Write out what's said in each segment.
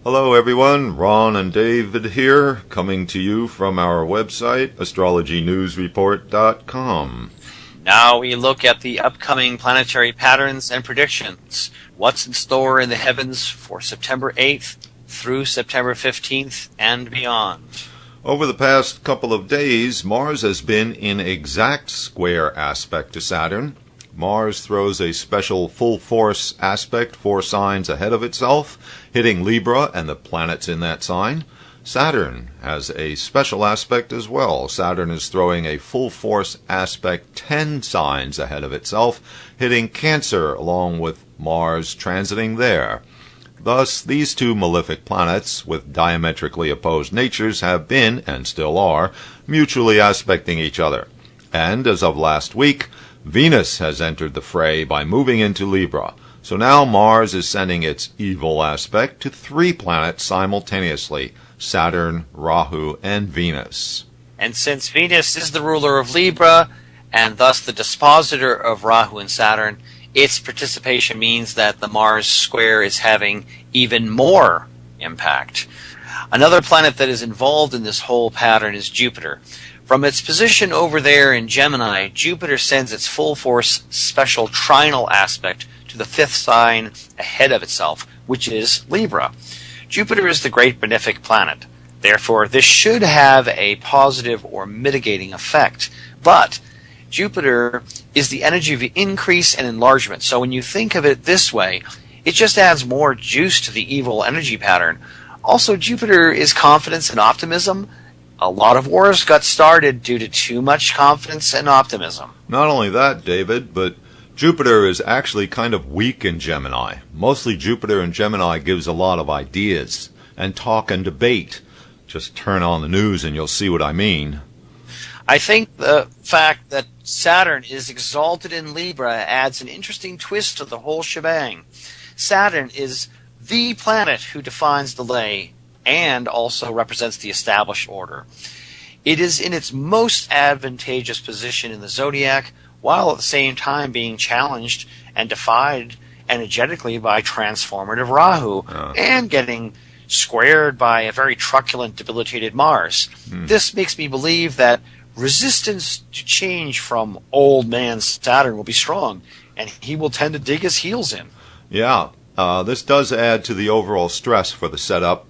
Hello everyone, Ron and David here, coming to you from our website, astrologynewsreport.com. Now we look at the upcoming planetary patterns and predictions. What's in store in the heavens for September 8th through September 15th and beyond. Over the past couple of days, Mars has been in exact square aspect to Saturn. Mars throws a special full-force aspect 4 signs ahead of itself, hitting Libra and the planets in that sign. Saturn has a special aspect as well. Saturn is throwing a full-force aspect 10 signs ahead of itself, hitting Cancer along with Mars transiting there. Thus, these two malefic planets with diametrically opposed natures have been, and still are, mutually aspecting each other. And as of last week, Venus has entered the fray by moving into Libra. So now Mars is sending its evil aspect to 3 planets simultaneously, Saturn, Rahu, and Venus. And since Venus is the ruler of Libra, and thus the dispositor of Rahu and Saturn, its participation means that the Mars square is having even more impact. Another planet that is involved in this whole pattern is Jupiter. From its position over there in Gemini, Jupiter sends its full-force special trinal aspect to the 5th sign ahead of itself, which is Libra. Jupiter is the great benefic planet. Therefore, this should have a positive or mitigating effect. But Jupiter is the energy of increase and enlargement. So when you think of it this way, it just adds more juice to the evil energy pattern. Also, Jupiter is confidence and optimism. A lot of wars got started due to too much confidence and optimism. Not only that, David, but Jupiter is actually kind of weak in Gemini. Mostly Jupiter in Gemini gives a lot of ideas and talk and debate. Just turn on the news and you'll see what I mean. I think the fact that Saturn is exalted in Libra adds an interesting twist to the whole shebang. Saturn is the planet who defines delay and also represents the established order. It is in its most advantageous position in the zodiac, while at the same time being challenged and defied energetically by transformative Rahu and getting squared by a very truculent, debilitated Mars. This makes me believe that resistance to change from old man Saturn will be strong, and he will tend to dig his heels in. Yeah, this does add to the overall stress for the setup,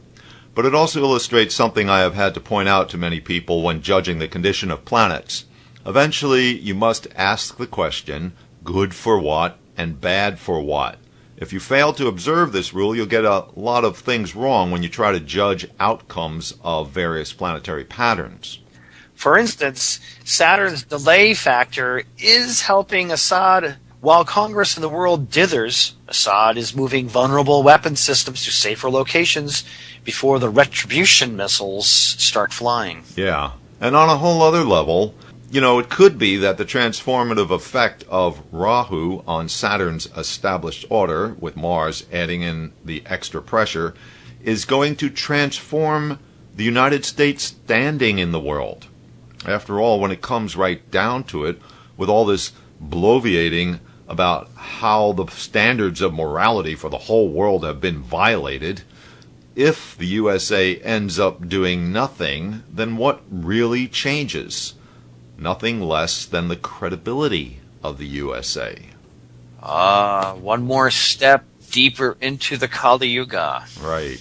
but it also illustrates something I have had to point out to many people when judging the condition of planets. Eventually, you must ask the question, good for what and bad for what? If you fail to observe this rule, you'll get a lot of things wrong when you try to judge outcomes of various planetary patterns. For instance, Saturn's delay factor is helping Assad. While Congress and the world dithers, Assad is moving vulnerable weapon systems to safer locations before the retribution missiles start flying. Yeah, and on a whole other level, it could be that the transformative effect of Rahu on Saturn's established order, with Mars adding in the extra pressure, is going to transform the United States' standing in the world. After all, when it comes right down to it, with all this bloviating about how the standards of morality for the whole world have been violated, if the USA ends up doing nothing, then what really changes? Nothing less than the credibility of the USA. One more step deeper into the Kali Yuga. Right.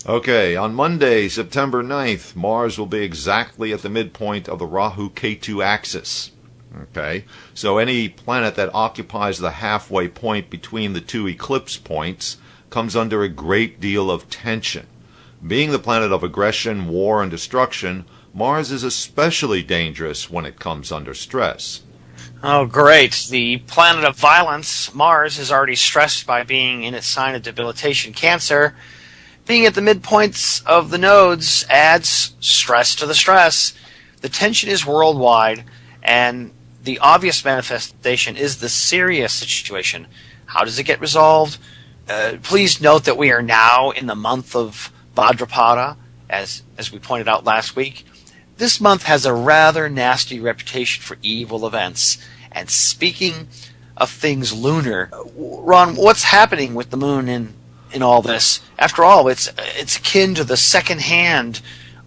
Okay, on Monday, September 9th, Mars will be exactly at the midpoint of the Rahu-Ketu axis. Okay, so any planet that occupies the halfway point between the 2 eclipse points comes under a great deal of tension. Being the planet of aggression, war, and destruction, Mars is especially dangerous when it comes under stress. Oh, great. The planet of violence, Mars, is already stressed by being in its sign of debilitation, Cancer. Being at the midpoints of the nodes adds stress to the stress. The tension is worldwide, and the obvious manifestation is the serious situation. How does it get resolved? Please note that we are now in the month of Bhadrapada, as we pointed out last week. This month has a rather nasty reputation for evil events. And speaking of things lunar, Ron, what's happening with the moon in in all this. After all, it's akin to the second hand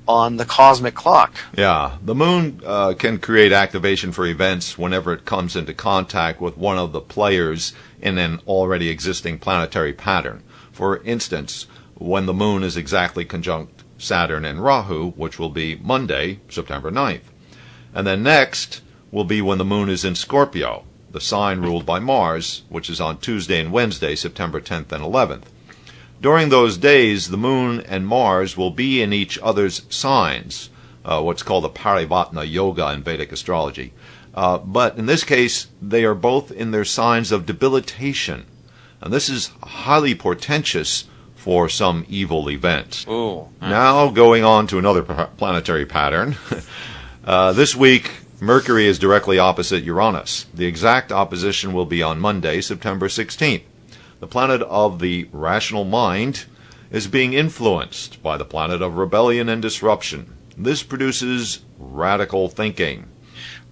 on the cosmic clock. Yeah, the moon can create activation for events whenever it comes into contact with one of the players in an already existing planetary pattern. For instance, when the moon is exactly conjunct Saturn and Rahu, which will be Monday, September 9th. And then next will be when the moon is in Scorpio, the sign ruled by Mars, which is on Tuesday and Wednesday, September 10th and 11th. During those days, the moon and Mars will be in each other's signs, what's called a Parivatna yoga in Vedic astrology. But in this case, they are both in their signs of debilitation. And this is highly portentous for some evil event. Ooh. Now, going on to another planetary pattern. This week, Mercury is directly opposite Uranus. The exact opposition will be on Monday, September 16th. The planet of the rational mind is being influenced by the planet of rebellion and disruption. This produces radical thinking.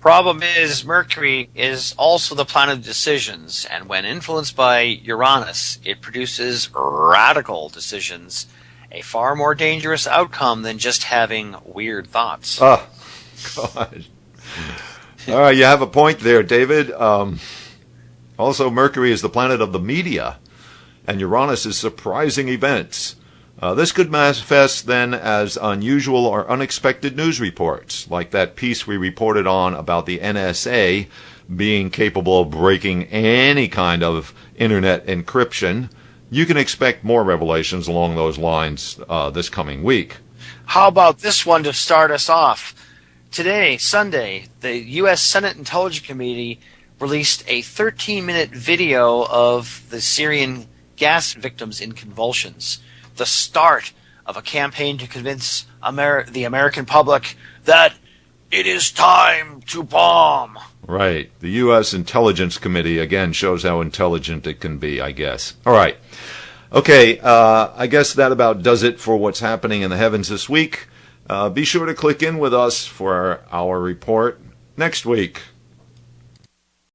Problem is, Mercury is also the planet of decisions, and when influenced by Uranus, it produces radical decisions, a far more dangerous outcome than just having weird thoughts. Oh, God. All right, you have a point there, David. Also, Mercury is the planet of the media, and Uranus is surprising events. This could manifest then as unusual or unexpected news reports, like that piece we reported on about the NSA being capable of breaking any kind of internet encryption. You can expect more revelations along those lines this coming week. How about this one to start us off? Today, Sunday, the U.S. Senate Intelligence Committee released a 13-minute video of the Syrian gas victims in convulsions. The start of a campaign to convince the American public that it is time to bomb. Right. The U.S. Intelligence Committee, again, shows how intelligent it can be, I guess. All right. Okay, I guess that about does it for what's happening in the heavens this week. Be sure to click in with us for our report next week.